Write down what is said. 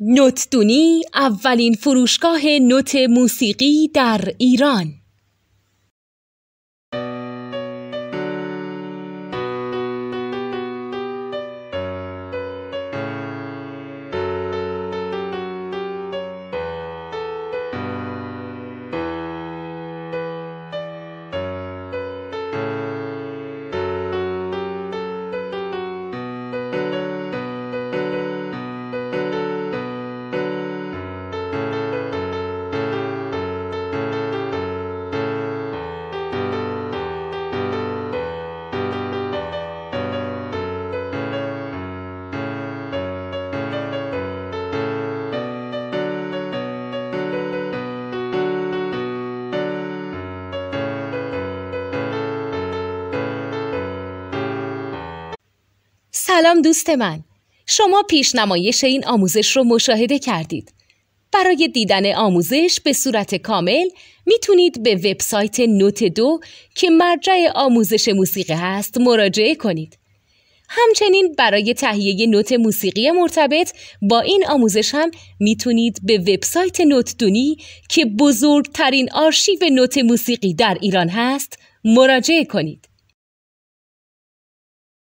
نوتدونی اولین فروشگاه نوت موسیقی در ایران. سلام دوست من، شما پیشنمایش این آموزش رو مشاهده کردید. برای دیدن آموزش به صورت کامل میتونید به وبسایت نوت 2 که مرجع آموزش موسیقی هست مراجعه کنید. همچنین برای تهیه نوت موسیقی مرتبط با این آموزش هم میتونید به وبسایت نوتدونی که بزرگترین آرشیو نوت موسیقی در ایران هست مراجعه کنید.